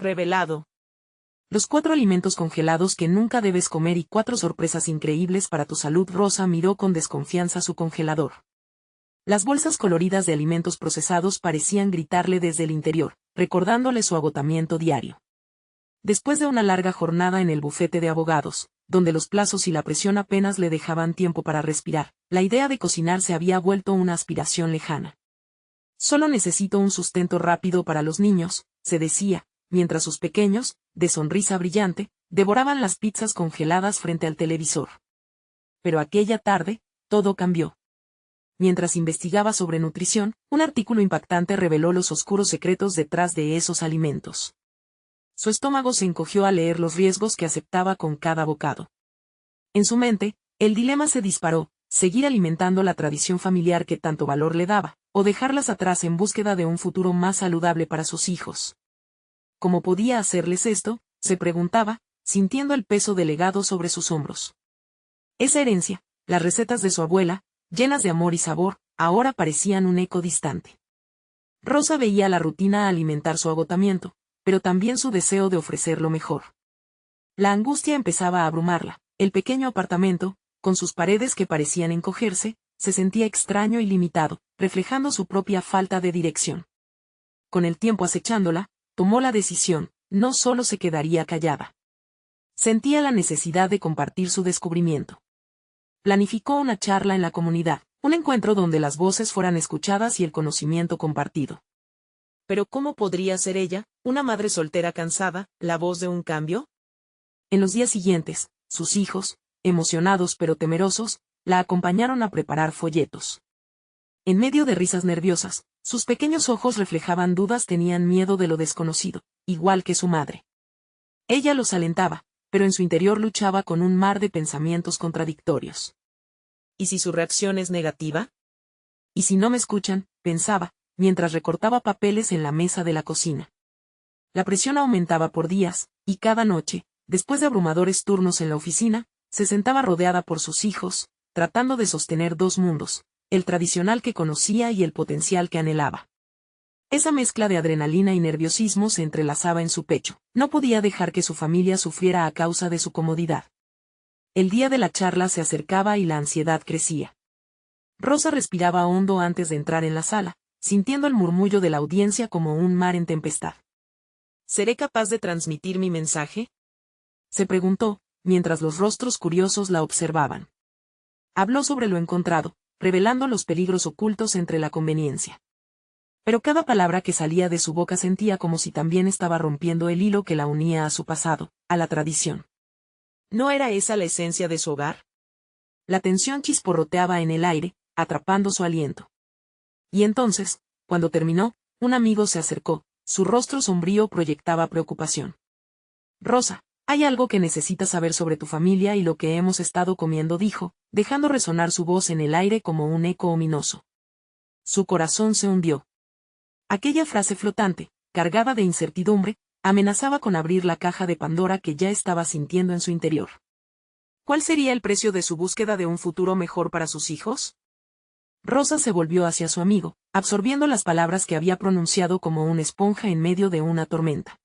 Revelado. Los 4 alimentos congelados que nunca debes comer y 4 sorpresas increíbles para tu salud. Rosa miró con desconfianza su congelador. Las bolsas coloridas de alimentos procesados parecían gritarle desde el interior, recordándole su agotamiento diario. Después de una larga jornada en el bufete de abogados, donde los plazos y la presión apenas le dejaban tiempo para respirar, la idea de cocinar se había vuelto una aspiración lejana. Solo necesito un sustento rápido para los niños, se decía, mientras sus pequeños, de sonrisa brillante, devoraban las pizzas congeladas frente al televisor. Pero aquella tarde, todo cambió. Mientras investigaba sobre nutrición, un artículo impactante reveló los oscuros secretos detrás de esos alimentos. Su estómago se encogió al leer los riesgos que aceptaba con cada bocado. En su mente, el dilema se disparó: seguir alimentando la tradición familiar que tanto valor le daba, o dejarlas atrás en búsqueda de un futuro más saludable para sus hijos. ¿Cómo podía hacerles esto?, se preguntaba, sintiendo el peso del legado sobre sus hombros. Esa herencia, las recetas de su abuela, llenas de amor y sabor, ahora parecían un eco distante. Rosa veía la rutina alimentar su agotamiento, pero también su deseo de ofrecer lo mejor. La angustia empezaba a abrumarla. El pequeño apartamento, con sus paredes que parecían encogerse, se sentía extraño y limitado, reflejando su propia falta de dirección. Con el tiempo acechándola, tomó la decisión: no solo se quedaría callada. Sentía la necesidad de compartir su descubrimiento. Planificó una charla en la comunidad, un encuentro donde las voces fueran escuchadas y el conocimiento compartido. Pero ¿cómo podría ser ella, una madre soltera cansada, la voz de un cambio? En los días siguientes, sus hijos, emocionados pero temerosos, la acompañaron a preparar folletos. En medio de risas nerviosas, sus pequeños ojos reflejaban dudas. Tenían miedo de lo desconocido, igual que su madre. Ella los alentaba, pero en su interior luchaba con un mar de pensamientos contradictorios. ¿Y si su reacción es negativa? ¿Y si no me escuchan?, pensaba, mientras recortaba papeles en la mesa de la cocina. La presión aumentaba por días, y cada noche, después de abrumadores turnos en la oficina, se sentaba rodeada por sus hijos, tratando de sostener 2 mundos, el tradicional que conocía y el potencial que anhelaba. Esa mezcla de adrenalina y nerviosismo se entrelazaba en su pecho. No podía dejar que su familia sufriera a causa de su comodidad. El día de la charla se acercaba y la ansiedad crecía. Rosa respiraba hondo antes de entrar en la sala, sintiendo el murmullo de la audiencia como un mar en tempestad. ¿Seré capaz de transmitir mi mensaje?, se preguntó, mientras los rostros curiosos la observaban. Habló sobre lo encontrado, revelando los peligros ocultos entre la conveniencia. Pero cada palabra que salía de su boca sentía como si también estaba rompiendo el hilo que la unía a su pasado, a la tradición. ¿No era esa la esencia de su hogar? La tensión chisporroteaba en el aire, atrapando su aliento. Y entonces, cuando terminó, un amigo se acercó, su rostro sombrío proyectaba preocupación. «Rosa, hay algo que necesitas saber sobre tu familia y lo que hemos estado comiendo», dijo, dejando resonar su voz en el aire como un eco ominoso. Su corazón se hundió. Aquella frase flotante, cargada de incertidumbre, amenazaba con abrir la caja de Pandora que ya estaba sintiendo en su interior. ¿Cuál sería el precio de su búsqueda de un futuro mejor para sus hijos? Rosa se volvió hacia su amigo, absorbiendo las palabras que había pronunciado como una esponja en medio de una tormenta.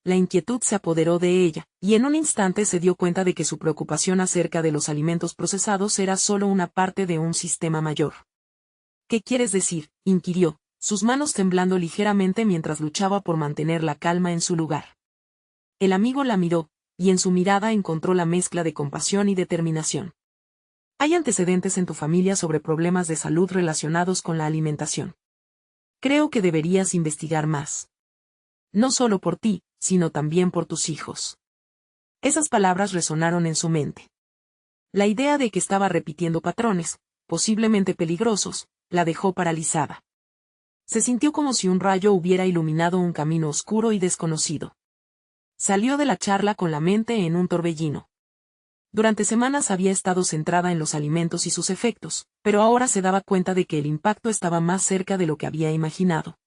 La inquietud se apoderó de ella, y en un instante se dio cuenta de que su preocupación acerca de los alimentos procesados era solo una parte de un sistema mayor. «¿Qué quieres decir?», inquirió, sus manos temblando ligeramente mientras luchaba por mantener la calma en su lugar. El amigo la miró, y en su mirada encontró la mezcla de compasión y determinación. «Hay antecedentes en tu familia sobre problemas de salud relacionados con la alimentación. Creo que deberías investigar más. No solo por ti, sino también por tus hijos». Esas palabras resonaron en su mente. La idea de que estaba repitiendo patrones, posiblemente peligrosos, la dejó paralizada. Se sintió como si un rayo hubiera iluminado un camino oscuro y desconocido. Salió de la charla con la mente en un torbellino. Durante semanas había estado centrada en los alimentos y sus efectos, pero ahora se daba cuenta de que el impacto estaba más cerca de lo que había imaginado.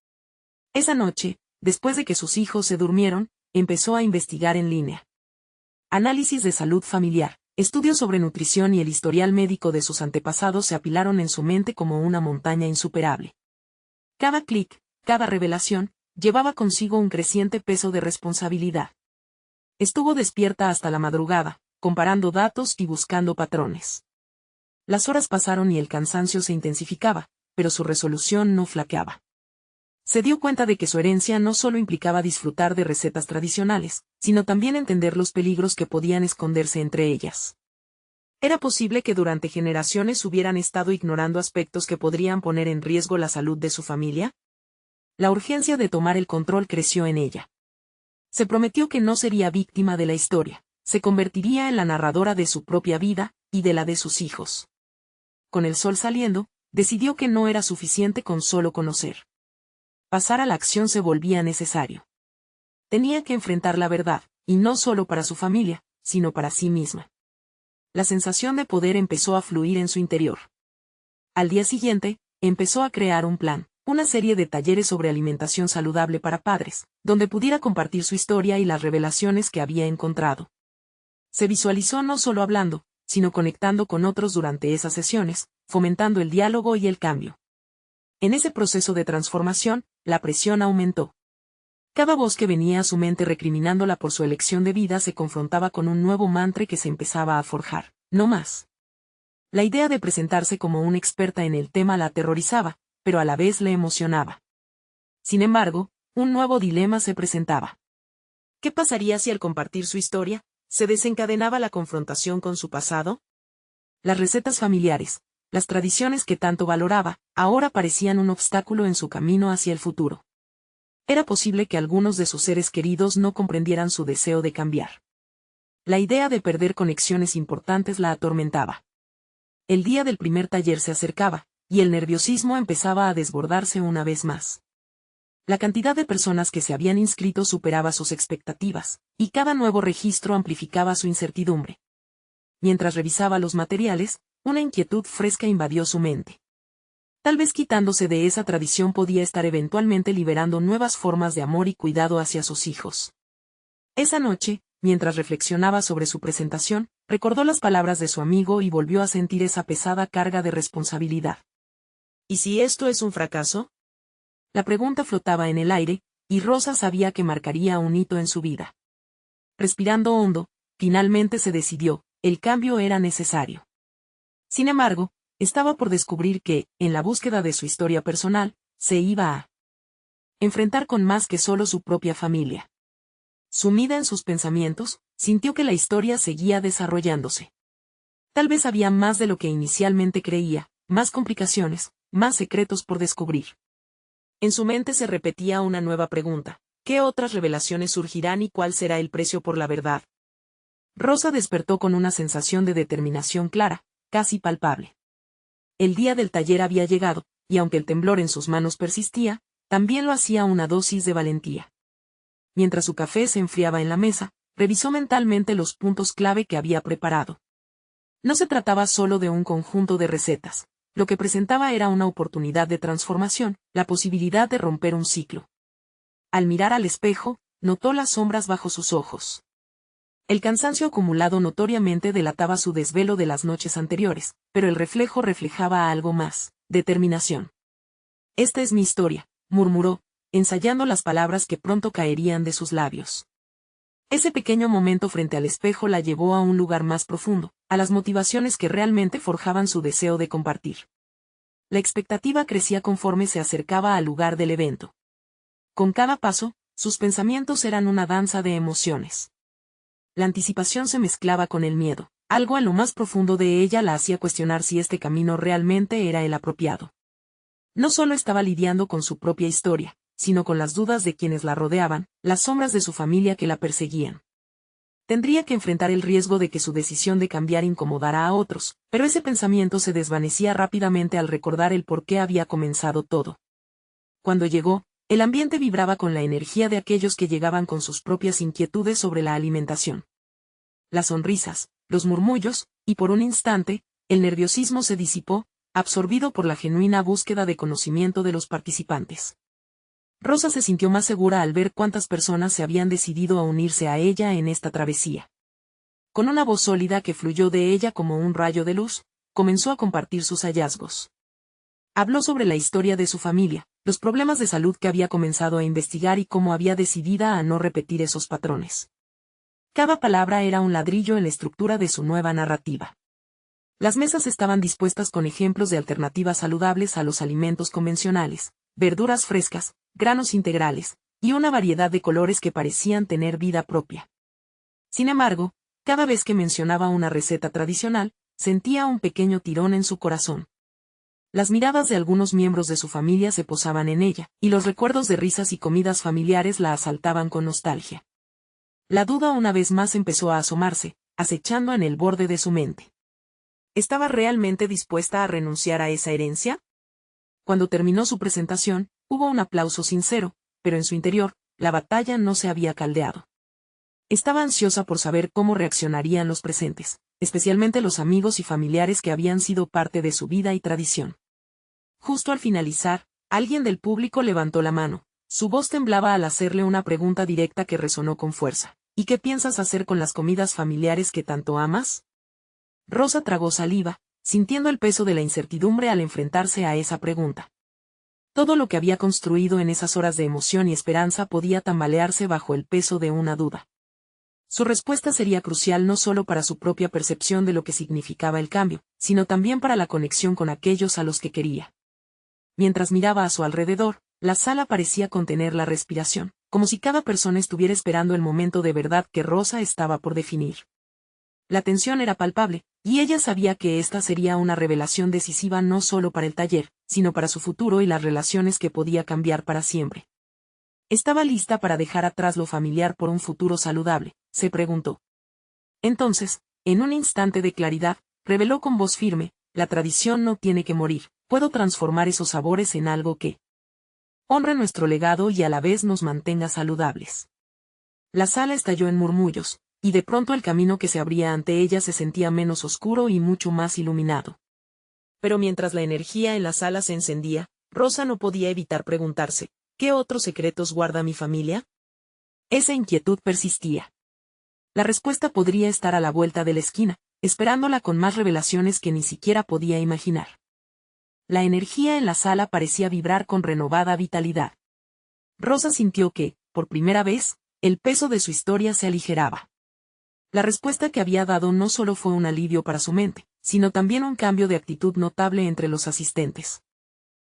Esa noche, después de que sus hijos se durmieron, empezó a investigar en línea. Análisis de salud familiar, estudios sobre nutrición y el historial médico de sus antepasados se apilaron en su mente como una montaña insuperable. Cada clic, cada revelación, llevaba consigo un creciente peso de responsabilidad. Estuvo despierta hasta la madrugada, comparando datos y buscando patrones. Las horas pasaron y el cansancio se intensificaba, pero su resolución no flaqueaba. Se dio cuenta de que su herencia no solo implicaba disfrutar de recetas tradicionales, sino también entender los peligros que podían esconderse entre ellas. Era posible que durante generaciones hubieran estado ignorando aspectos que podrían poner en riesgo la salud de su familia. La urgencia de tomar el control creció en ella. Se prometió que no sería víctima de la historia, se convertiría en la narradora de su propia vida, y de la de sus hijos. Con el sol saliendo, decidió que no era suficiente con solo conocer. Pasar a la acción se volvía necesario. Tenía que enfrentar la verdad, y no solo para su familia, sino para sí misma. La sensación de poder empezó a fluir en su interior. Al día siguiente, empezó a crear un plan, una serie de talleres sobre alimentación saludable para padres, donde pudiera compartir su historia y las revelaciones que había encontrado. Se visualizó no solo hablando, sino conectando con otros durante esas sesiones, fomentando el diálogo y el cambio. En ese proceso de transformación, la presión aumentó. Cada voz que venía a su mente recriminándola por su elección de vida se confrontaba con un nuevo mantra que se empezaba a forjar: no más. La idea de presentarse como una experta en el tema la aterrorizaba, pero a la vez le emocionaba. Sin embargo, un nuevo dilema se presentaba. ¿Qué pasaría si al compartir su historia, se desencadenaba la confrontación con su pasado? Las recetas familiares, las tradiciones que tanto valoraba, ahora parecían un obstáculo en su camino hacia el futuro. Era posible que algunos de sus seres queridos no comprendieran su deseo de cambiar. La idea de perder conexiones importantes la atormentaba. El día del primer taller se acercaba, y el nerviosismo empezaba a desbordarse una vez más. La cantidad de personas que se habían inscrito superaba sus expectativas, y cada nuevo registro amplificaba su incertidumbre. Mientras revisaba los materiales, una inquietud fresca invadió su mente. Tal vez quitándose de esa tradición podía estar eventualmente liberando nuevas formas de amor y cuidado hacia sus hijos. Esa noche, mientras reflexionaba sobre su presentación, recordó las palabras de su amigo y volvió a sentir esa pesada carga de responsabilidad. ¿Y si esto es un fracaso? La pregunta flotaba en el aire, y Rosa sabía que marcaría un hito en su vida. Respirando hondo, finalmente se decidió: el cambio era necesario. Sin embargo, estaba por descubrir que, en la búsqueda de su historia personal, se iba a enfrentar con más que solo su propia familia. Sumida en sus pensamientos, sintió que la historia seguía desarrollándose. Tal vez había más de lo que inicialmente creía, más complicaciones, más secretos por descubrir. En su mente se repetía una nueva pregunta: ¿qué otras revelaciones surgirán y cuál será el precio por la verdad? Rosa despertó con una sensación de determinación clara, casi palpable. El día del taller había llegado, y aunque el temblor en sus manos persistía, también lo hacía una dosis de valentía. Mientras su café se enfriaba en la mesa, revisó mentalmente los puntos clave que había preparado. No se trataba solo de un conjunto de recetas. Lo que presentaba era una oportunidad de transformación, la posibilidad de romper un ciclo. Al mirar al espejo, notó las sombras bajo sus ojos. El cansancio acumulado notoriamente delataba su desvelo de las noches anteriores, pero el reflejo reflejaba algo más: determinación. «Esta es mi historia», murmuró, ensayando las palabras que pronto caerían de sus labios. Ese pequeño momento frente al espejo la llevó a un lugar más profundo, a las motivaciones que realmente forjaban su deseo de compartir. La expectativa crecía conforme se acercaba al lugar del evento. Con cada paso, sus pensamientos eran una danza de emociones. La anticipación se mezclaba con el miedo, algo en lo más profundo de ella la hacía cuestionar si este camino realmente era el apropiado. No solo estaba lidiando con su propia historia, sino con las dudas de quienes la rodeaban, las sombras de su familia que la perseguían. Tendría que enfrentar el riesgo de que su decisión de cambiar incomodara a otros, pero ese pensamiento se desvanecía rápidamente al recordar el por qué había comenzado todo. Cuando llegó, el ambiente vibraba con la energía de aquellos que llegaban con sus propias inquietudes sobre la alimentación. Las sonrisas, los murmullos, y por un instante, el nerviosismo se disipó, absorbido por la genuina búsqueda de conocimiento de los participantes. Rosa se sintió más segura al ver cuántas personas se habían decidido a unirse a ella en esta travesía. Con una voz sólida que fluyó de ella como un rayo de luz, comenzó a compartir sus hallazgos. Habló sobre la historia de su familia, los problemas de salud que había comenzado a investigar y cómo había decidida a no repetir esos patrones. Cada palabra era un ladrillo en la estructura de su nueva narrativa. Las mesas estaban dispuestas con ejemplos de alternativas saludables a los alimentos convencionales, verduras frescas, granos integrales, y una variedad de colores que parecían tener vida propia. Sin embargo, cada vez que mencionaba una receta tradicional, sentía un pequeño tirón en su corazón. Las miradas de algunos miembros de su familia se posaban en ella, y los recuerdos de risas y comidas familiares la asaltaban con nostalgia. La duda una vez más empezó a asomarse, acechando en el borde de su mente. ¿Estaba realmente dispuesta a renunciar a esa herencia? Cuando terminó su presentación, hubo un aplauso sincero, pero en su interior, la batalla no se había caldeado. Estaba ansiosa por saber cómo reaccionarían los presentes, especialmente los amigos y familiares que habían sido parte de su vida y tradición. Justo al finalizar, alguien del público levantó la mano. Su voz temblaba al hacerle una pregunta directa que resonó con fuerza. ¿Y qué piensas hacer con las comidas familiares que tanto amas? Rosa tragó saliva, sintiendo el peso de la incertidumbre al enfrentarse a esa pregunta. Todo lo que había construido en esas horas de emoción y esperanza podía tambalearse bajo el peso de una duda. Su respuesta sería crucial no solo para su propia percepción de lo que significaba el cambio, sino también para la conexión con aquellos a los que quería. Mientras miraba a su alrededor, la sala parecía contener la respiración, como si cada persona estuviera esperando el momento de verdad que Rosa estaba por definir. La tensión era palpable, y ella sabía que esta sería una revelación decisiva no solo para el taller, sino para su futuro y las relaciones que podía cambiar para siempre. ¿Estaba lista para dejar atrás lo familiar por un futuro saludable?, se preguntó. Entonces, en un instante de claridad, reveló con voz firme, la tradición no tiene que morir, puedo transformar esos sabores en algo que honre nuestro legado y a la vez nos mantenga saludables. La sala estalló en murmullos, y de pronto el camino que se abría ante ella se sentía menos oscuro y mucho más iluminado. Pero mientras la energía en la sala se encendía, Rosa no podía evitar preguntarse, ¿qué otros secretos guarda mi familia? Esa inquietud persistía. La respuesta podría estar a la vuelta de la esquina, esperándola con más revelaciones que ni siquiera podía imaginar. La energía en la sala parecía vibrar con renovada vitalidad. Rosa sintió que, por primera vez, el peso de su historia se aligeraba. La respuesta que había dado no solo fue un alivio para su mente, sino también un cambio de actitud notable entre los asistentes.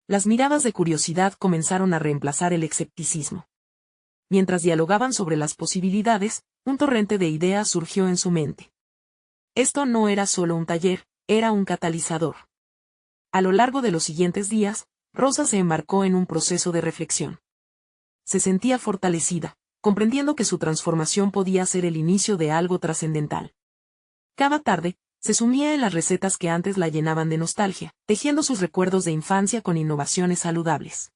Las miradas de curiosidad comenzaron a reemplazar el escepticismo. Mientras dialogaban sobre las posibilidades, un torrente de ideas surgió en su mente. Esto no era solo un taller, era un catalizador. A lo largo de los siguientes días, Rosa se embarcó en un proceso de reflexión. Se sentía fortalecida, comprendiendo que su transformación podía ser el inicio de algo trascendental. Cada tarde, se sumía en las recetas que antes la llenaban de nostalgia, tejiendo sus recuerdos de infancia con innovaciones saludables.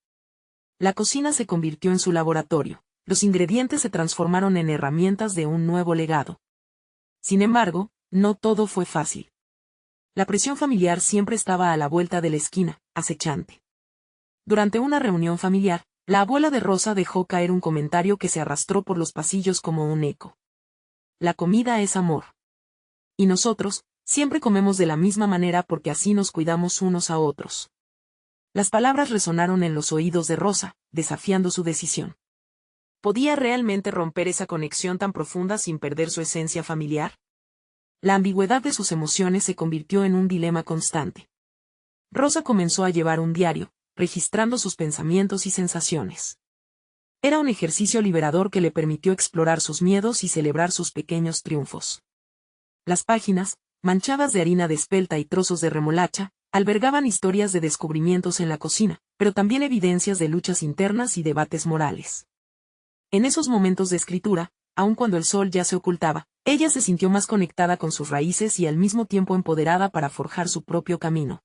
La cocina se convirtió en su laboratorio, los ingredientes se transformaron en herramientas de un nuevo legado. Sin embargo, no todo fue fácil. La presión familiar siempre estaba a la vuelta de la esquina, acechante. Durante una reunión familiar, la abuela de Rosa dejó caer un comentario que se arrastró por los pasillos como un eco. La comida es amor. Y nosotros, siempre comemos de la misma manera porque así nos cuidamos unos a otros. Las palabras resonaron en los oídos de Rosa, desafiando su decisión. ¿Podía realmente romper esa conexión tan profunda sin perder su esencia familiar? La ambigüedad de sus emociones se convirtió en un dilema constante. Rosa comenzó a llevar un diario, registrando sus pensamientos y sensaciones. Era un ejercicio liberador que le permitió explorar sus miedos y celebrar sus pequeños triunfos. Las páginas, manchadas de harina de espelta y trozos de remolacha, albergaban historias de descubrimientos en la cocina, pero también evidencias de luchas internas y debates morales. En esos momentos de escritura, aun cuando el sol ya se ocultaba, ella se sintió más conectada con sus raíces y al mismo tiempo empoderada para forjar su propio camino.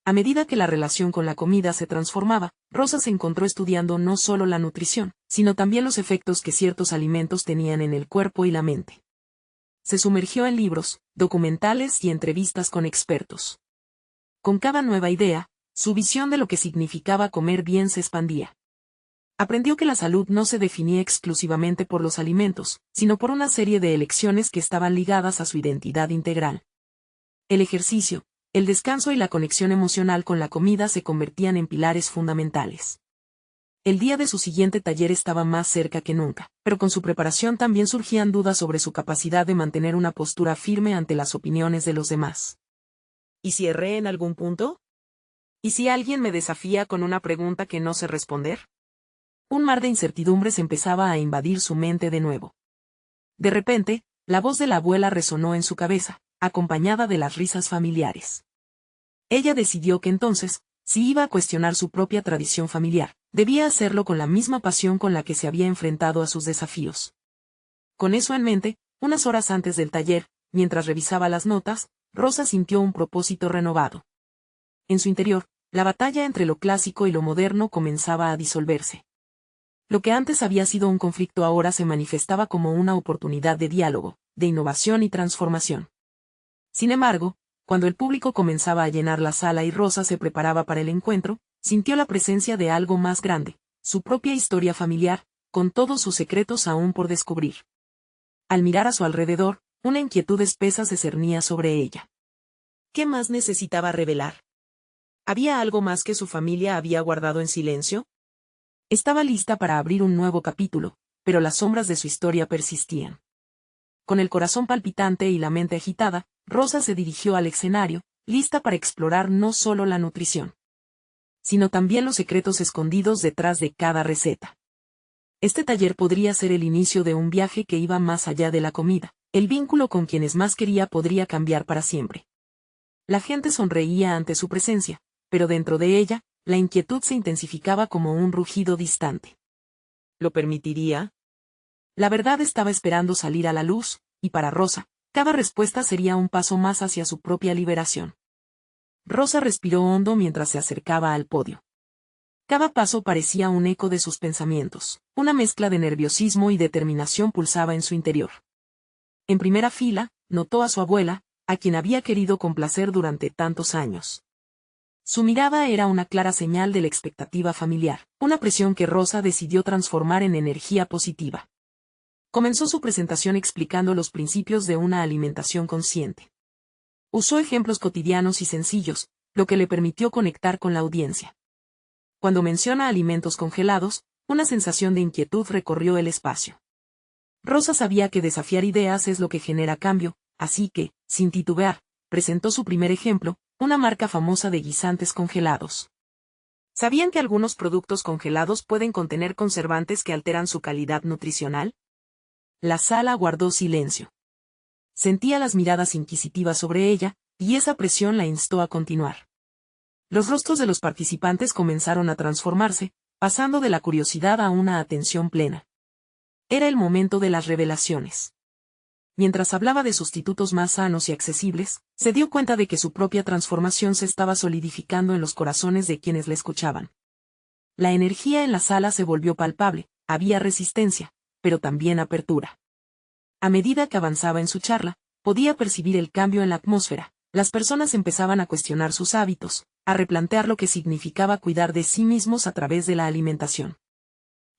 A medida que la relación con la comida se transformaba, Rosa se encontró estudiando no solo la nutrición, sino también los efectos que ciertos alimentos tenían en el cuerpo y la mente. Se sumergió en libros, documentales y entrevistas con expertos. Con cada nueva idea, su visión de lo que significaba comer bien se expandía. Aprendió que la salud no se definía exclusivamente por los alimentos, sino por una serie de elecciones que estaban ligadas a su identidad integral. El ejercicio, el descanso y la conexión emocional con la comida se convertían en pilares fundamentales. El día de su siguiente taller estaba más cerca que nunca, pero con su preparación también surgían dudas sobre su capacidad de mantener una postura firme ante las opiniones de los demás. ¿Y si erré en algún punto? ¿Y si alguien me desafía con una pregunta que no sé responder? Un mar de incertidumbres empezaba a invadir su mente de nuevo. De repente, la voz de la abuela resonó en su cabeza, acompañada de las risas familiares. Ella decidió que entonces, si iba a cuestionar su propia tradición familiar, debía hacerlo con la misma pasión con la que se había enfrentado a sus desafíos. Con eso en mente, unas horas antes del taller, mientras revisaba las notas, Rosa sintió un propósito renovado. En su interior, la batalla entre lo clásico y lo moderno comenzaba a disolverse. Lo que antes había sido un conflicto ahora se manifestaba como una oportunidad de diálogo, de innovación y transformación. Sin embargo, cuando el público comenzaba a llenar la sala y Rosa se preparaba para el encuentro, sintió la presencia de algo más grande, su propia historia familiar, con todos sus secretos aún por descubrir. Al mirar a su alrededor, una inquietud espesa se cernía sobre ella. ¿Qué más necesitaba revelar? ¿Había algo más que su familia había guardado en silencio? Estaba lista para abrir un nuevo capítulo, pero las sombras de su historia persistían. Con el corazón palpitante y la mente agitada, Rosa se dirigió al escenario, lista para explorar no solo la nutrición, sino también los secretos escondidos detrás de cada receta. Este taller podría ser el inicio de un viaje que iba más allá de la comida. El vínculo con quienes más quería podría cambiar para siempre. La gente sonreía ante su presencia, pero dentro de ella, la inquietud se intensificaba como un rugido distante. ¿Lo permitiría? La verdad estaba esperando salir a la luz, y para Rosa, cada respuesta sería un paso más hacia su propia liberación. Rosa respiró hondo mientras se acercaba al podio. Cada paso parecía un eco de sus pensamientos, una mezcla de nerviosismo y determinación pulsaba en su interior. En primera fila, notó a su abuela, a quien había querido complacer durante tantos años. Su mirada era una clara señal de la expectativa familiar, una presión que Rosa decidió transformar en energía positiva. Comenzó su presentación explicando los principios de una alimentación consciente. Usó ejemplos cotidianos y sencillos, lo que le permitió conectar con la audiencia. Cuando menciona alimentos congelados, una sensación de inquietud recorrió el espacio. Rosa sabía que desafiar ideas es lo que genera cambio, así que, sin titubear, presentó su primer ejemplo, una marca famosa de guisantes congelados. ¿Sabían que algunos productos congelados pueden contener conservantes que alteran su calidad nutricional? La sala guardó silencio. Sentía las miradas inquisitivas sobre ella, y esa presión la instó a continuar. Los rostros de los participantes comenzaron a transformarse, pasando de la curiosidad a una atención plena. Era el momento de las revelaciones. Mientras hablaba de sustitutos más sanos y accesibles, se dio cuenta de que su propia transformación se estaba solidificando en los corazones de quienes la escuchaban. La energía en la sala se volvió palpable, había resistencia, pero también apertura. A medida que avanzaba en su charla, podía percibir el cambio en la atmósfera. Las personas empezaban a cuestionar sus hábitos, a replantear lo que significaba cuidar de sí mismos a través de la alimentación.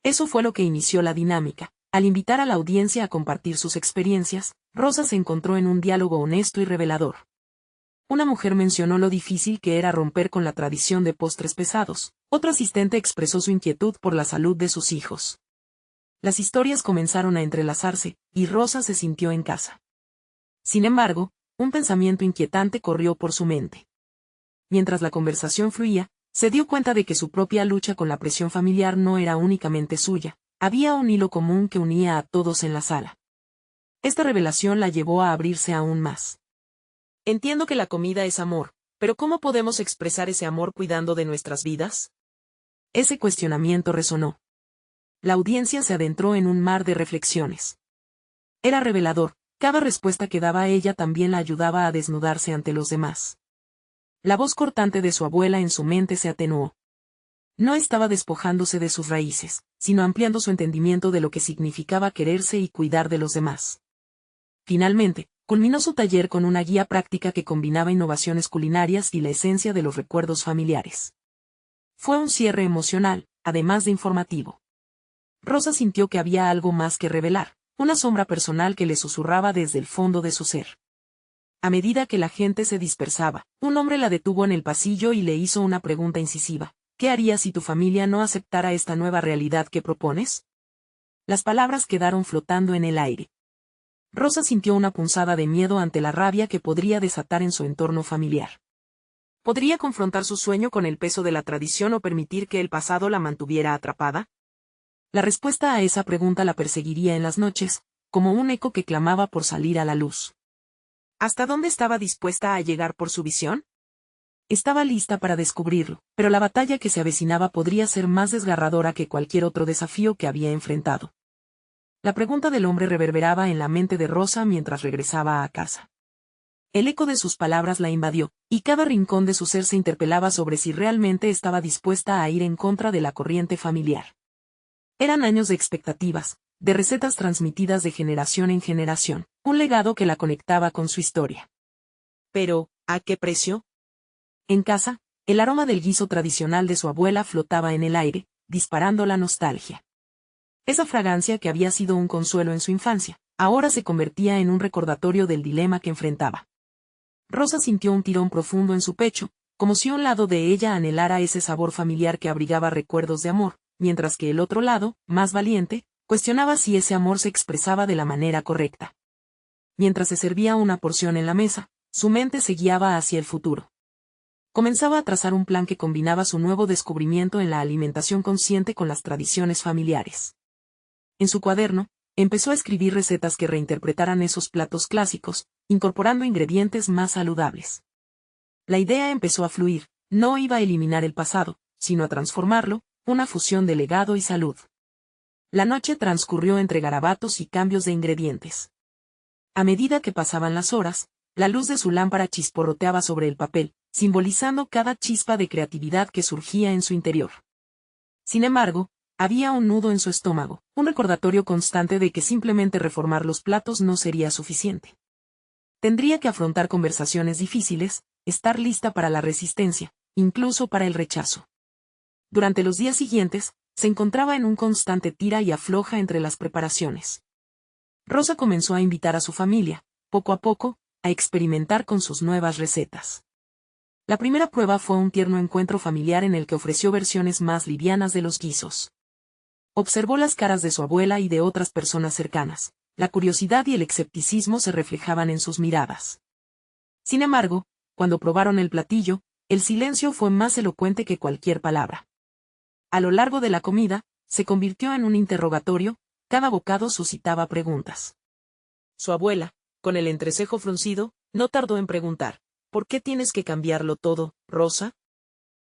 Eso fue lo que inició la dinámica. Al invitar a la audiencia a compartir sus experiencias, Rosa se encontró en un diálogo honesto y revelador. Una mujer mencionó lo difícil que era romper con la tradición de postres pesados. Otro asistente expresó su inquietud por la salud de sus hijos. Las historias comenzaron a entrelazarse, y Rosa se sintió en casa. Sin embargo, un pensamiento inquietante corrió por su mente. Mientras la conversación fluía, se dio cuenta de que su propia lucha con la presión familiar no era únicamente suya, había un hilo común que unía a todos en la sala. Esta revelación la llevó a abrirse aún más. Entiendo que la comida es amor, pero ¿cómo podemos expresar ese amor cuidando de nuestras vidas? Ese cuestionamiento resonó. La audiencia se adentró en un mar de reflexiones. Era revelador, cada respuesta que daba ella también la ayudaba a desnudarse ante los demás. La voz cortante de su abuela en su mente se atenuó. No estaba despojándose de sus raíces, sino ampliando su entendimiento de lo que significaba quererse y cuidar de los demás. Finalmente, culminó su taller con una guía práctica que combinaba innovaciones culinarias y la esencia de los recuerdos familiares. Fue un cierre emocional, además de informativo. Rosa sintió que había algo más que revelar, una sombra personal que le susurraba desde el fondo de su ser. A medida que la gente se dispersaba, un hombre la detuvo en el pasillo y le hizo una pregunta incisiva. ¿qué harías si tu familia no aceptara esta nueva realidad que propones? Las palabras quedaron flotando en el aire. Rosa sintió una punzada de miedo ante la rabia que podría desatar en su entorno familiar. ¿Podría confrontar su sueño con el peso de la tradición o permitir que el pasado la mantuviera atrapada? La respuesta a esa pregunta la perseguiría en las noches, como un eco que clamaba por salir a la luz. ¿Hasta dónde estaba dispuesta a llegar por su visión? Estaba lista para descubrirlo, pero la batalla que se avecinaba podría ser más desgarradora que cualquier otro desafío que había enfrentado. La pregunta del hombre reverberaba en la mente de Rosa mientras regresaba a casa. El eco de sus palabras la invadió, y cada rincón de su ser se interpelaba sobre si realmente estaba dispuesta a ir en contra de la corriente familiar. Eran años de expectativas, de recetas transmitidas de generación en generación, un legado que la conectaba con su historia. Pero, ¿a qué precio? En casa, el aroma del guiso tradicional de su abuela flotaba en el aire, disparando la nostalgia. Esa fragancia que había sido un consuelo en su infancia, ahora se convertía en un recordatorio del dilema que enfrentaba. Rosa sintió un tirón profundo en su pecho, como si un lado de ella anhelara ese sabor familiar que abrigaba recuerdos de amor, mientras que el otro lado, más valiente, cuestionaba si ese amor se expresaba de la manera correcta. Mientras se servía una porción en la mesa, su mente se guiaba hacia el futuro. Comenzaba a trazar un plan que combinaba su nuevo descubrimiento en la alimentación consciente con las tradiciones familiares. En su cuaderno, empezó a escribir recetas que reinterpretaran esos platos clásicos, incorporando ingredientes más saludables. La idea empezó a fluir, no iba a eliminar el pasado, sino a transformarlo, una fusión de legado y salud. La noche transcurrió entre garabatos y cambios de ingredientes. A medida que pasaban las horas, la luz de su lámpara chisporroteaba sobre el papel, simbolizando cada chispa de creatividad que surgía en su interior. Sin embargo, había un nudo en su estómago, un recordatorio constante de que simplemente reformar los platos no sería suficiente. Tendría que afrontar conversaciones difíciles, estar lista para la resistencia, incluso para el rechazo. Durante los días siguientes, se encontraba en un constante tira y afloja entre las preparaciones. Rosa comenzó a invitar a su familia, poco a poco, a experimentar con sus nuevas recetas. La primera prueba fue un tierno encuentro familiar en el que ofreció versiones más livianas de los guisos. Observó las caras de su abuela y de otras personas cercanas. La curiosidad y el escepticismo se reflejaban en sus miradas. Sin embargo, cuando probaron el platillo, el silencio fue más elocuente que cualquier palabra. A lo largo de la comida, se convirtió en un interrogatorio, cada bocado suscitaba preguntas. Su abuela, con el entrecejo fruncido, no tardó en preguntar, ¿por qué tienes que cambiarlo todo, Rosa?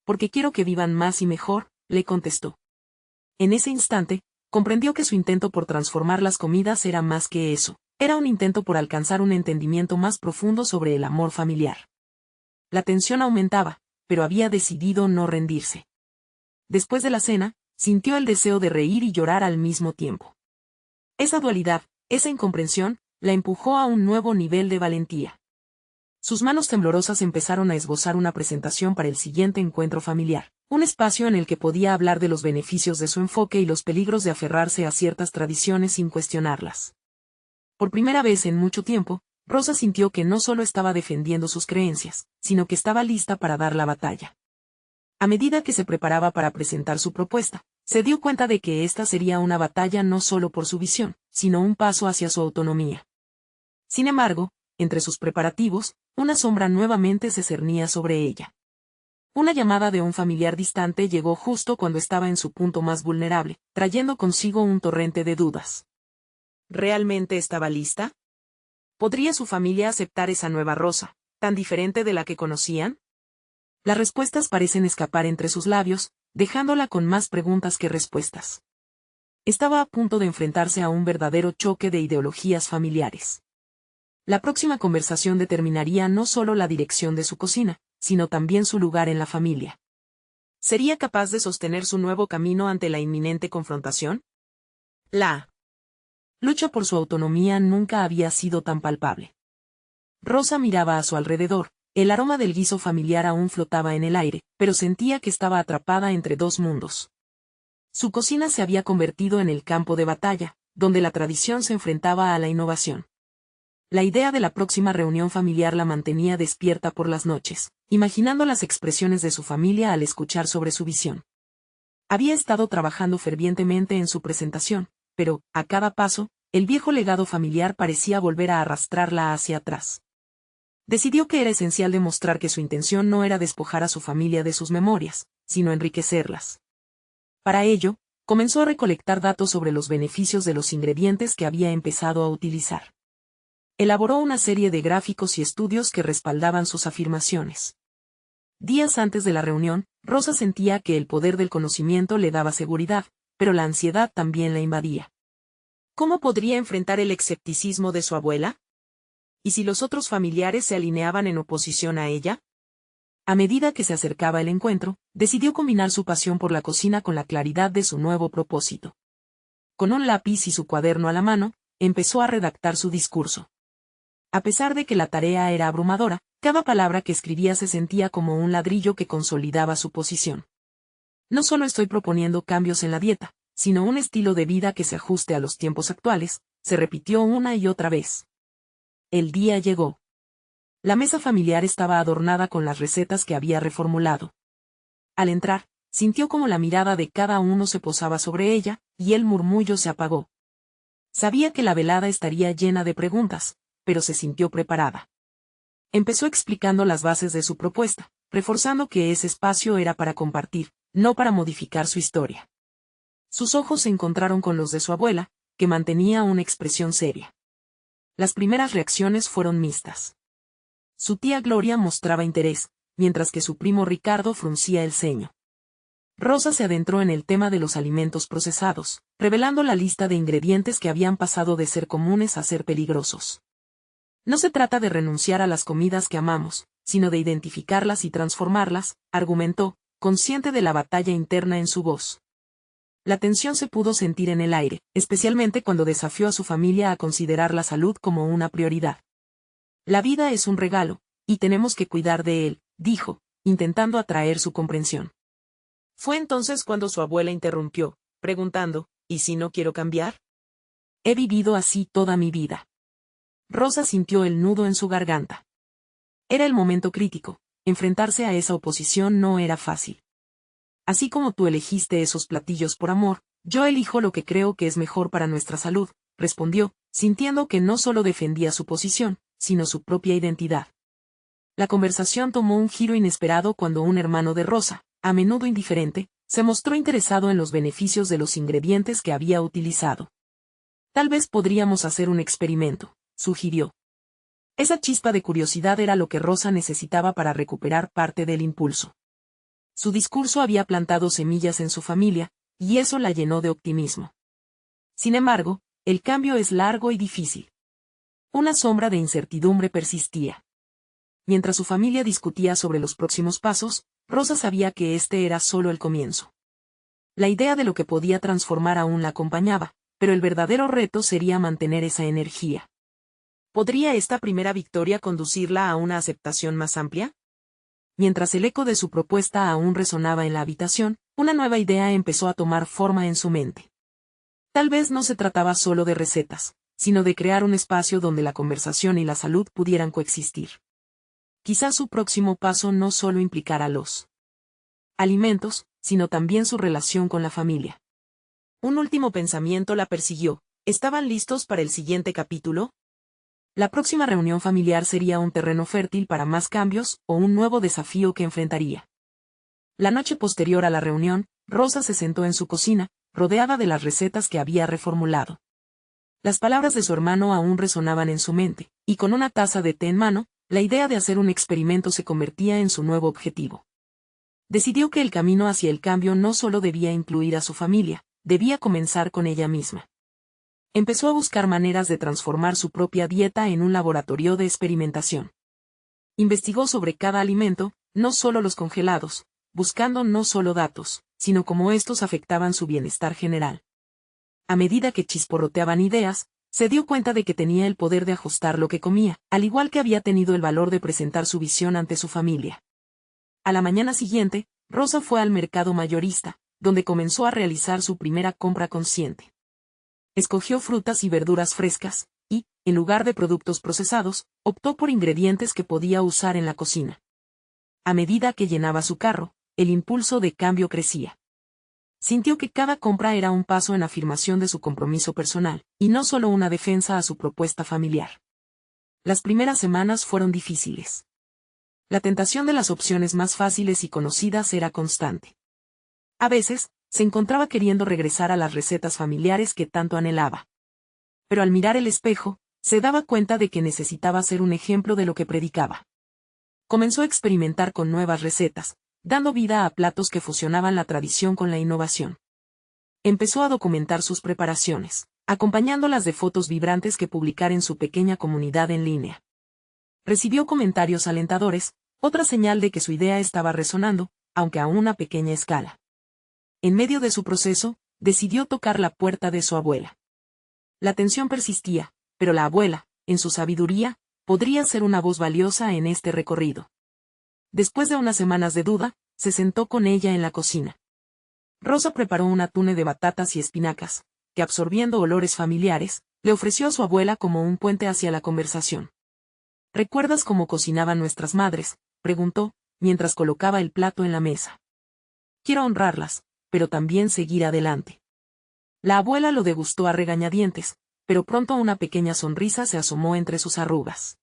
Porque quiero que vivan más y mejor, le contestó. En ese instante, comprendió que su intento por transformar las comidas era más que eso, era un intento por alcanzar un entendimiento más profundo sobre el amor familiar. La tensión aumentaba, pero había decidido no rendirse. Después de la cena, sintió el deseo de reír y llorar al mismo tiempo. Esa dualidad, esa incomprensión, la empujó a un nuevo nivel de valentía. Sus manos temblorosas empezaron a esbozar una presentación para el siguiente encuentro familiar, un espacio en el que podía hablar de los beneficios de su enfoque y los peligros de aferrarse a ciertas tradiciones sin cuestionarlas. Por primera vez en mucho tiempo, Rosa sintió que no solo estaba defendiendo sus creencias, sino que estaba lista para dar la batalla. A medida que se preparaba para presentar su propuesta, se dio cuenta de que esta sería una batalla no solo por su visión, sino un paso hacia su autonomía. Sin embargo, entre sus preparativos, una sombra nuevamente se cernía sobre ella. Una llamada de un familiar distante llegó justo cuando estaba en su punto más vulnerable, trayendo consigo un torrente de dudas. ¿Realmente estaba lista? ¿Podría su familia aceptar esa nueva Rosa, tan diferente de la que conocían? Las respuestas parecen escapar entre sus labios, dejándola con más preguntas que respuestas. Estaba a punto de enfrentarse a un verdadero choque de ideologías familiares. La próxima conversación determinaría no solo la dirección de su cocina, sino también su lugar en la familia. ¿Sería capaz de sostener su nuevo camino ante la inminente confrontación? La lucha por su autonomía nunca había sido tan palpable. Rosa miraba a su alrededor, el aroma del guiso familiar aún flotaba en el aire, pero sentía que estaba atrapada entre dos mundos. Su cocina se había convertido en el campo de batalla, donde la tradición se enfrentaba a la innovación. La idea de la próxima reunión familiar la mantenía despierta por las noches, imaginando las expresiones de su familia al escuchar sobre su visión. Había estado trabajando fervientemente en su presentación, pero, a cada paso, el viejo legado familiar parecía volver a arrastrarla hacia atrás. Decidió que era esencial demostrar que su intención no era despojar a su familia de sus memorias, sino enriquecerlas. Para ello, comenzó a recolectar datos sobre los beneficios de los ingredientes que había empezado a utilizar. Elaboró una serie de gráficos y estudios que respaldaban sus afirmaciones. Días antes de la reunión, Rosa sentía que el poder del conocimiento le daba seguridad, pero la ansiedad también la invadía. ¿Cómo podría enfrentar el escepticismo de su abuela? ¿Y si los otros familiares se alineaban en oposición a ella? A medida que se acercaba el encuentro, decidió combinar su pasión por la cocina con la claridad de su nuevo propósito. Con un lápiz y su cuaderno a la mano, empezó a redactar su discurso. A pesar de que la tarea era abrumadora, cada palabra que escribía se sentía como un ladrillo que consolidaba su posición. No solo estoy proponiendo cambios en la dieta, sino un estilo de vida que se ajuste a los tiempos actuales, se repitió una y otra vez. El día llegó. La mesa familiar estaba adornada con las recetas que había reformulado. Al entrar, sintió como la mirada de cada uno se posaba sobre ella, y el murmullo se apagó. Sabía que la velada estaría llena de preguntas, pero se sintió preparada. Empezó explicando las bases de su propuesta, reforzando que ese espacio era para compartir, no para modificar su historia. Sus ojos se encontraron con los de su abuela, que mantenía una expresión seria. Las primeras reacciones fueron mixtas. Su tía Gloria mostraba interés, mientras que su primo Ricardo fruncía el ceño. Rosa se adentró en el tema de los alimentos procesados, revelando la lista de ingredientes que habían pasado de ser comunes a ser peligrosos. No se trata de renunciar a las comidas que amamos, sino de identificarlas y transformarlas, argumentó, consciente de la batalla interna en su voz. La tensión se pudo sentir en el aire, especialmente cuando desafió a su familia a considerar la salud como una prioridad. La vida es un regalo, y tenemos que cuidar de él, dijo, intentando atraer su comprensión. Fue entonces cuando su abuela interrumpió, preguntando, ¿y si no quiero cambiar? He vivido así toda mi vida. Rosa sintió el nudo en su garganta. Era el momento crítico, enfrentarse a esa oposición no era fácil. Así como tú elegiste esos platillos por amor, yo elijo lo que creo que es mejor para nuestra salud, respondió, sintiendo que no solo defendía su posición, sino su propia identidad. La conversación tomó un giro inesperado cuando un hermano de Rosa, a menudo indiferente, se mostró interesado en los beneficios de los ingredientes que había utilizado. Tal vez podríamos hacer un experimento, sugirió. Esa chispa de curiosidad era lo que Rosa necesitaba para recuperar parte del impulso. Su discurso había plantado semillas en su familia, y eso la llenó de optimismo. Sin embargo, el cambio es largo y difícil. Una sombra de incertidumbre persistía. Mientras su familia discutía sobre los próximos pasos, Rosa sabía que este era solo el comienzo. La idea de lo que podía transformar aún la acompañaba, pero el verdadero reto sería mantener esa energía. ¿Podría esta primera victoria conducirla a una aceptación más amplia? Mientras el eco de su propuesta aún resonaba en la habitación, una nueva idea empezó a tomar forma en su mente. Tal vez no se trataba solo de recetas, sino de crear un espacio donde la conversación y la salud pudieran coexistir. Quizás su próximo paso no solo implicara los alimentos, sino también su relación con la familia. Un último pensamiento la persiguió. ¿Estaban listos para el siguiente capítulo? La próxima reunión familiar sería un terreno fértil para más cambios o un nuevo desafío que enfrentaría. La noche posterior a la reunión, Rosa se sentó en su cocina, rodeada de las recetas que había reformulado. Las palabras de su hermano aún resonaban en su mente, y con una taza de té en mano, la idea de hacer un experimento se convertía en su nuevo objetivo. Decidió que el camino hacia el cambio no solo debía incluir a su familia, debía comenzar con ella misma. Empezó a buscar maneras de transformar su propia dieta en un laboratorio de experimentación. Investigó sobre cada alimento, no solo los congelados, buscando no solo datos, sino cómo estos afectaban su bienestar general. A medida que chisporroteaban ideas, se dio cuenta de que tenía el poder de ajustar lo que comía, al igual que había tenido el valor de presentar su visión ante su familia. A la mañana siguiente, Rosa fue al mercado mayorista, donde comenzó a realizar su primera compra consciente. Escogió frutas y verduras frescas, y, en lugar de productos procesados, optó por ingredientes que podía usar en la cocina. A medida que llenaba su carro, el impulso de cambio crecía. Sintió que cada compra era un paso en afirmación de su compromiso personal, y no solo una defensa a su propuesta familiar. Las primeras semanas fueron difíciles. La tentación de las opciones más fáciles y conocidas era constante. A veces, se encontraba queriendo regresar a las recetas familiares que tanto anhelaba. Pero al mirar el espejo, se daba cuenta de que necesitaba ser un ejemplo de lo que predicaba. Comenzó a experimentar con nuevas recetas, dando vida a platos que fusionaban la tradición con la innovación. Empezó a documentar sus preparaciones, acompañándolas de fotos vibrantes que publicar en su pequeña comunidad en línea. Recibió comentarios alentadores, otra señal de que su idea estaba resonando, aunque a una pequeña escala. En medio de su proceso, decidió tocar la puerta de su abuela. La tensión persistía, pero la abuela, en su sabiduría, podría ser una voz valiosa en este recorrido. Después de unas semanas de duda, se sentó con ella en la cocina. Rosa preparó un atune de batatas y espinacas, que absorbiendo olores familiares, le ofreció a su abuela como un puente hacia la conversación. ¿Recuerdas cómo cocinaban nuestras madres?, preguntó, mientras colocaba el plato en la mesa. Quiero honrarlas, pero también seguir adelante. La abuela lo degustó a regañadientes, pero pronto una pequeña sonrisa se asomó entre sus arrugas.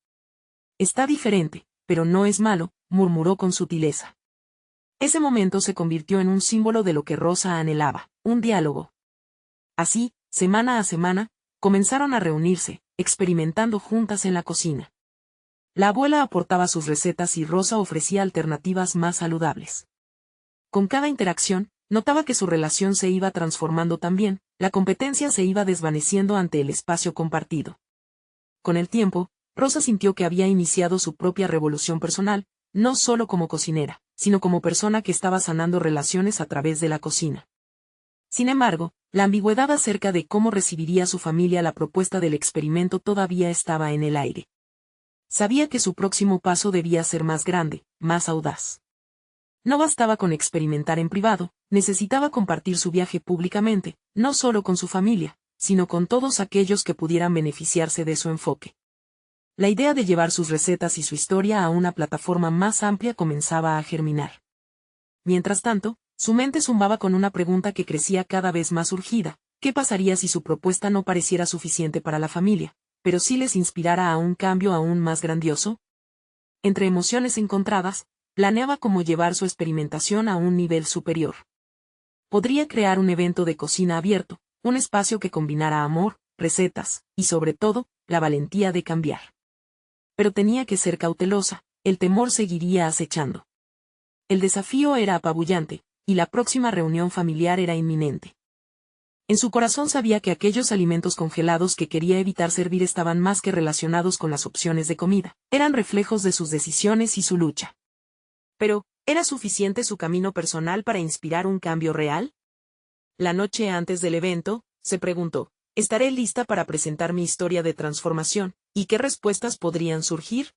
Está diferente, pero no es malo, murmuró con sutileza. Ese momento se convirtió en un símbolo de lo que Rosa anhelaba, un diálogo. Así, semana a semana, comenzaron a reunirse, experimentando juntas en la cocina. La abuela aportaba sus recetas y Rosa ofrecía alternativas más saludables. Con cada interacción, notaba que su relación se iba transformando también, la competencia se iba desvaneciendo ante el espacio compartido. Con el tiempo, Rosa sintió que había iniciado su propia revolución personal, no solo como cocinera, sino como persona que estaba sanando relaciones a través de la cocina. Sin embargo, la ambigüedad acerca de cómo recibiría su familia la propuesta del experimento todavía estaba en el aire. Sabía que su próximo paso debía ser más grande, más audaz. No bastaba con experimentar en privado, necesitaba compartir su viaje públicamente, no solo con su familia, sino con todos aquellos que pudieran beneficiarse de su enfoque. La idea de llevar sus recetas y su historia a una plataforma más amplia comenzaba a germinar. Mientras tanto, su mente zumbaba con una pregunta que crecía cada vez más urgida: ¿qué pasaría si su propuesta no pareciera suficiente para la familia, pero sí les inspirara a un cambio aún más grandioso? Entre emociones encontradas, planeaba cómo llevar su experimentación a un nivel superior. Podría crear un evento de cocina abierto, un espacio que combinara amor, recetas, y sobre todo, la valentía de cambiar. Pero tenía que ser cautelosa, el temor seguiría acechando. El desafío era apabullante, y la próxima reunión familiar era inminente. En su corazón sabía que aquellos alimentos congelados que quería evitar servir estaban más que relacionados con las opciones de comida, eran reflejos de sus decisiones y su lucha. Pero, ¿era suficiente su camino personal para inspirar un cambio real? La noche antes del evento, se preguntó: ¿estaré lista para presentar mi historia de transformación, y qué respuestas podrían surgir?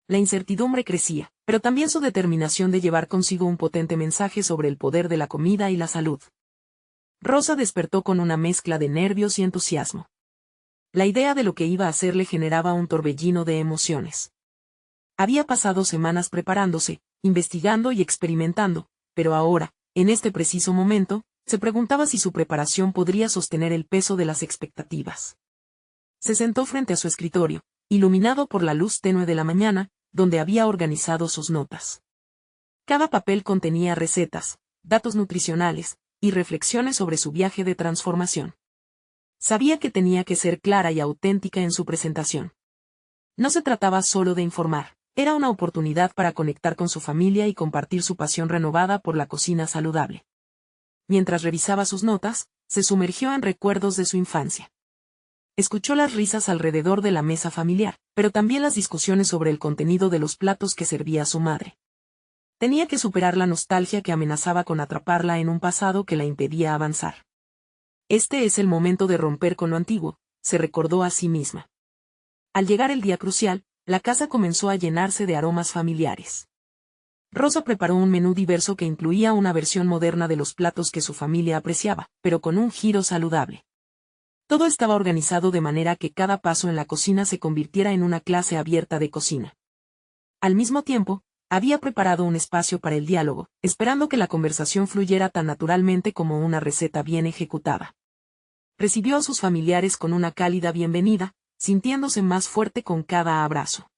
La incertidumbre crecía, pero también su determinación de llevar consigo un potente mensaje sobre el poder de la comida y la salud. Rosa despertó con una mezcla de nervios y entusiasmo. La idea de lo que iba a hacer le generaba un torbellino de emociones. Había pasado semanas preparándose, investigando y experimentando, pero ahora, en este preciso momento, se preguntaba si su preparación podría sostener el peso de las expectativas. Se sentó frente a su escritorio, iluminado por la luz tenue de la mañana, donde había organizado sus notas. Cada papel contenía recetas, datos nutricionales, y reflexiones sobre su viaje de transformación. Sabía que tenía que ser clara y auténtica en su presentación. No se trataba solo de informar, era una oportunidad para conectar con su familia y compartir su pasión renovada por la cocina saludable. Mientras revisaba sus notas, se sumergió en recuerdos de su infancia. Escuchó las risas alrededor de la mesa familiar, pero también las discusiones sobre el contenido de los platos que servía su madre. Tenía que superar la nostalgia que amenazaba con atraparla en un pasado que la impedía avanzar. Este es el momento de romper con lo antiguo, se recordó a sí misma. Al llegar el día crucial, la casa comenzó a llenarse de aromas familiares. Rosa preparó un menú diverso que incluía una versión moderna de los platos que su familia apreciaba, pero con un giro saludable. Todo estaba organizado de manera que cada paso en la cocina se convirtiera en una clase abierta de cocina. Al mismo tiempo, había preparado un espacio para el diálogo, esperando que la conversación fluyera tan naturalmente como una receta bien ejecutada. Recibió a sus familiares con una cálida bienvenida, sintiéndose más fuerte con cada abrazo.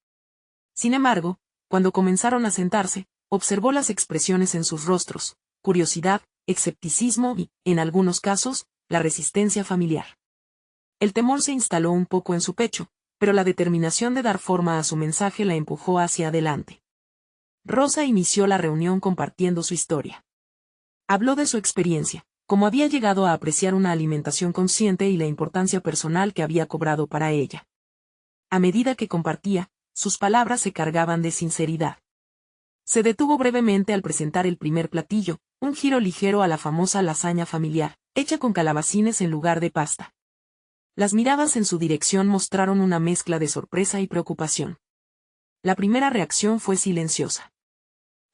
Sin embargo, cuando comenzaron a sentarse, observó las expresiones en sus rostros: curiosidad, escepticismo y, en algunos casos, la resistencia familiar. El temor se instaló un poco en su pecho, pero la determinación de dar forma a su mensaje la empujó hacia adelante. Rosa inició la reunión compartiendo su historia. Habló de su experiencia, cómo había llegado a apreciar una alimentación consciente y la importancia personal que había cobrado para ella. A medida que compartía, sus palabras se cargaban de sinceridad. Se detuvo brevemente al presentar el primer platillo, un giro ligero a la famosa lasaña familiar, hecha con calabacines en lugar de pasta. Las miradas en su dirección mostraron una mezcla de sorpresa y preocupación. La primera reacción fue silenciosa.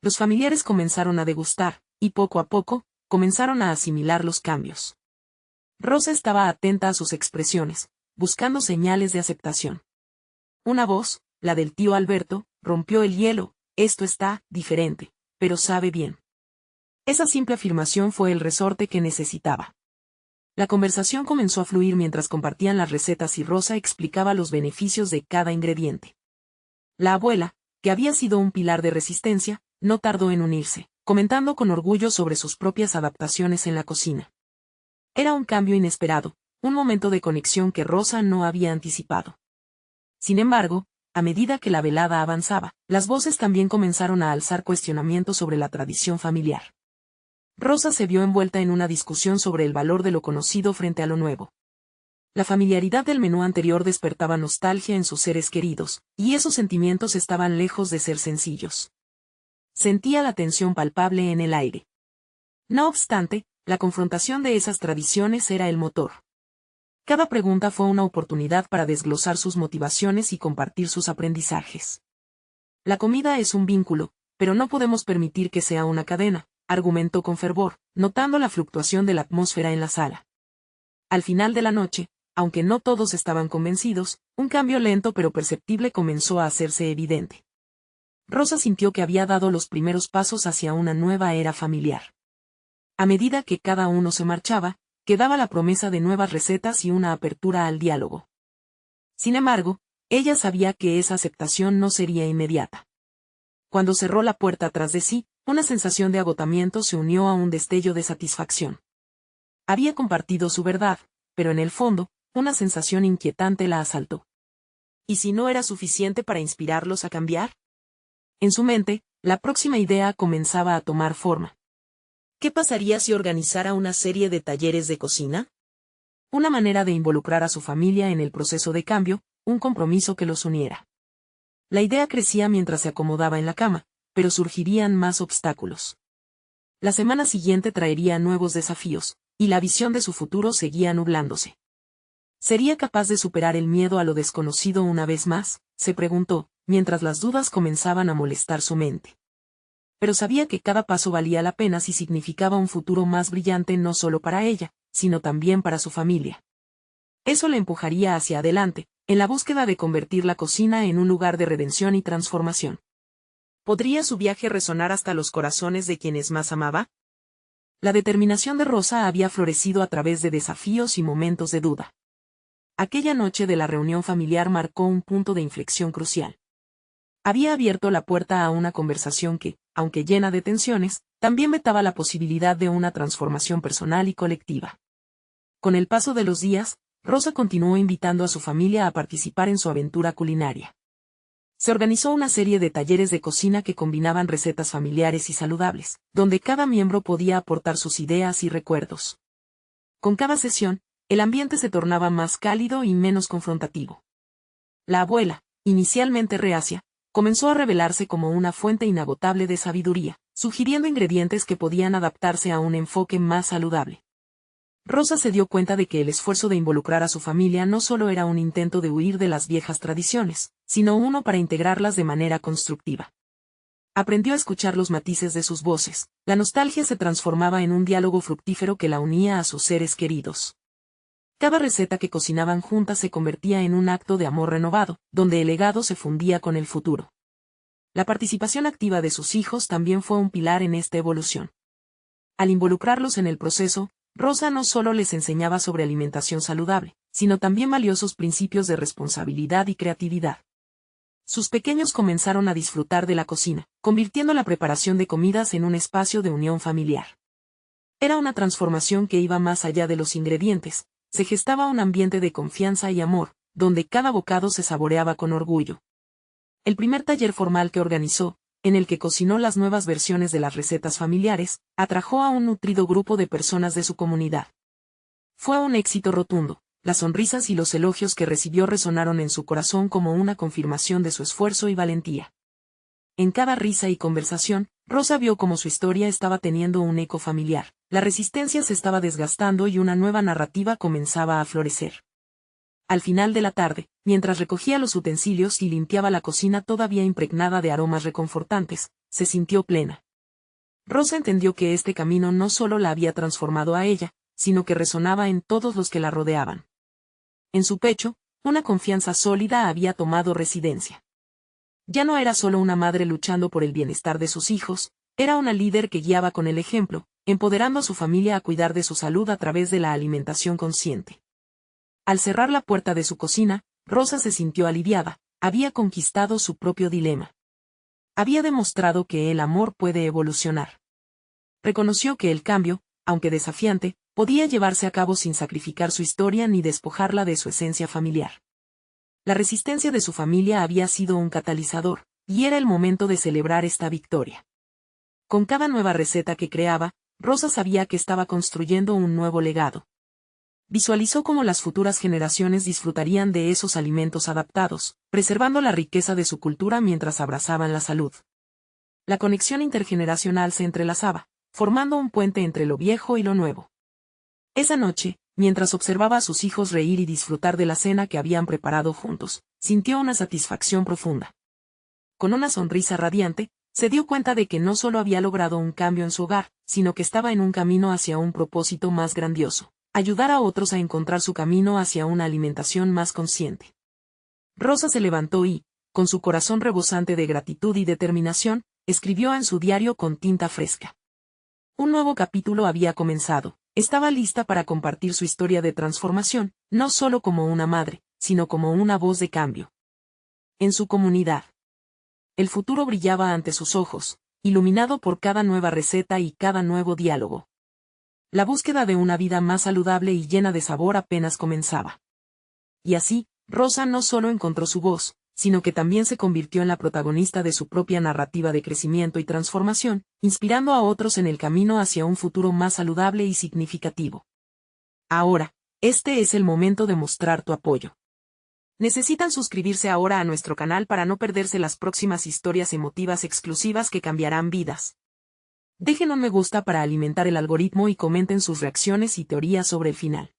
Los familiares comenzaron a degustar, y poco a poco, comenzaron a asimilar los cambios. Rosa estaba atenta a sus expresiones, buscando señales de aceptación. Una voz, la del tío Alberto, rompió el hielo: esto está diferente, pero sabe bien. Esa simple afirmación fue el resorte que necesitaba. La conversación comenzó a fluir mientras compartían las recetas y Rosa explicaba los beneficios de cada ingrediente. La abuela, que había sido un pilar de resistencia, no tardó en unirse, comentando con orgullo sobre sus propias adaptaciones en la cocina. Era un cambio inesperado, un momento de conexión que Rosa no había anticipado. Sin embargo, a medida que la velada avanzaba, las voces también comenzaron a alzar cuestionamientos sobre la tradición familiar. Rosa se vio envuelta en una discusión sobre el valor de lo conocido frente a lo nuevo. La familiaridad del menú anterior despertaba nostalgia en sus seres queridos, y esos sentimientos estaban lejos de ser sencillos. Sentía la tensión palpable en el aire. No obstante, la confrontación de esas tradiciones era el motor. Cada pregunta fue una oportunidad para desglosar sus motivaciones y compartir sus aprendizajes. La comida es un vínculo, pero no podemos permitir que sea una cadena, argumentó con fervor, notando la fluctuación de la atmósfera en la sala. Al final de la noche, aunque no todos estaban convencidos, un cambio lento pero perceptible comenzó a hacerse evidente. Rosa sintió que había dado los primeros pasos hacia una nueva era familiar. A medida que cada uno se marchaba, quedaba la promesa de nuevas recetas y una apertura al diálogo. Sin embargo, ella sabía que esa aceptación no sería inmediata. Cuando cerró la puerta tras de sí, una sensación de agotamiento se unió a un destello de satisfacción. Había compartido su verdad, pero en el fondo, una sensación inquietante la asaltó. ¿Y si no era suficiente para inspirarlos a cambiar? En su mente, la próxima idea comenzaba a tomar forma. ¿Qué pasaría si organizara una serie de talleres de cocina? Una manera de involucrar a su familia en el proceso de cambio, un compromiso que los uniera. La idea crecía mientras se acomodaba en la cama, pero surgirían más obstáculos. La semana siguiente traería nuevos desafíos, y la visión de su futuro seguía nublándose. ¿Sería capaz de superar el miedo a lo desconocido una vez más?, se preguntó, mientras las dudas comenzaban a molestar su mente. Pero sabía que cada paso valía la pena si significaba un futuro más brillante no solo para ella, sino también para su familia. Eso le empujaría hacia adelante, en la búsqueda de convertir la cocina en un lugar de redención y transformación. ¿Podría su viaje resonar hasta los corazones de quienes más amaba? La determinación de Rosa había florecido a través de desafíos y momentos de duda. Aquella noche de la reunión familiar marcó un punto de inflexión crucial. Había abierto la puerta a una conversación que, aunque llena de tensiones, también vetaba la posibilidad de una transformación personal y colectiva. Con el paso de los días, Rosa continuó invitando a su familia a participar en su aventura culinaria. Se organizó una serie de talleres de cocina que combinaban recetas familiares y saludables, donde cada miembro podía aportar sus ideas y recuerdos. Con cada sesión, el ambiente se tornaba más cálido y menos confrontativo. La abuela, inicialmente reacia, comenzó a revelarse como una fuente inagotable de sabiduría, sugiriendo ingredientes que podían adaptarse a un enfoque más saludable. Rosa se dio cuenta de que el esfuerzo de involucrar a su familia no solo era un intento de huir de las viejas tradiciones, sino uno para integrarlas de manera constructiva. Aprendió a escuchar los matices de sus voces, la nostalgia se transformaba en un diálogo fructífero que la unía a sus seres queridos. Cada receta que cocinaban juntas se convertía en un acto de amor renovado, donde el legado se fundía con el futuro. La participación activa de sus hijos también fue un pilar en esta evolución. Al involucrarlos en el proceso, Rosa no solo les enseñaba sobre alimentación saludable, sino también valiosos principios de responsabilidad y creatividad. Sus pequeños comenzaron a disfrutar de la cocina, convirtiendo la preparación de comidas en un espacio de unión familiar. Era una transformación que iba más allá de los ingredientes, se gestaba un ambiente de confianza y amor, donde cada bocado se saboreaba con orgullo. El primer taller formal que organizó, en el que cocinó las nuevas versiones de las recetas familiares, atrajo a un nutrido grupo de personas de su comunidad. Fue un éxito rotundo. Las sonrisas y los elogios que recibió resonaron en su corazón como una confirmación de su esfuerzo y valentía. En cada risa y conversación, Rosa vio cómo su historia estaba teniendo un eco familiar, la resistencia se estaba desgastando y una nueva narrativa comenzaba a florecer. Al final de la tarde, mientras recogía los utensilios y limpiaba la cocina todavía impregnada de aromas reconfortantes, se sintió plena. Rosa entendió que este camino no solo la había transformado a ella, sino que resonaba en todos los que la rodeaban. En su pecho, una confianza sólida había tomado residencia. Ya no era solo una madre luchando por el bienestar de sus hijos, era una líder que guiaba con el ejemplo, empoderando a su familia a cuidar de su salud a través de la alimentación consciente. Al cerrar la puerta de su cocina, Rosa se sintió aliviada, había conquistado su propio dilema. Había demostrado que el amor puede evolucionar. Reconoció que el cambio, aunque desafiante, podía llevarse a cabo sin sacrificar su historia ni despojarla de su esencia familiar. La resistencia de su familia había sido un catalizador, y era el momento de celebrar esta victoria. Con cada nueva receta que creaba, Rosa sabía que estaba construyendo un nuevo legado. Visualizó cómo las futuras generaciones disfrutarían de esos alimentos adaptados, preservando la riqueza de su cultura mientras abrazaban la salud. La conexión intergeneracional se entrelazaba, formando un puente entre lo viejo y lo nuevo. Esa noche, mientras observaba a sus hijos reír y disfrutar de la cena que habían preparado juntos, sintió una satisfacción profunda. Con una sonrisa radiante, se dio cuenta de que no solo había logrado un cambio en su hogar, sino que estaba en un camino hacia un propósito más grandioso: ayudar a otros a encontrar su camino hacia una alimentación más consciente. Rosa se levantó y, con su corazón rebosante de gratitud y determinación, escribió en su diario con tinta fresca. Un nuevo capítulo había comenzado. Estaba lista para compartir su historia de transformación, no solo como una madre, sino como una voz de cambio. En su comunidad. El futuro brillaba ante sus ojos, iluminado por cada nueva receta y cada nuevo diálogo. La búsqueda de una vida más saludable y llena de sabor apenas comenzaba. Y así, Rosa no solo encontró su voz, sino que también se convirtió en la protagonista de su propia narrativa de crecimiento y transformación, inspirando a otros en el camino hacia un futuro más saludable y significativo. Ahora, este es el momento de mostrar tu apoyo. Necesitan suscribirse ahora a nuestro canal para no perderse las próximas historias emotivas exclusivas que cambiarán vidas. Dejen un me gusta para alimentar el algoritmo y comenten sus reacciones y teorías sobre el final.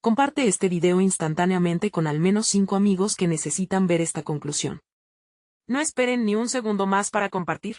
Comparte este video instantáneamente con al menos 5 amigos que necesitan ver esta conclusión. No esperen ni un segundo más para compartir.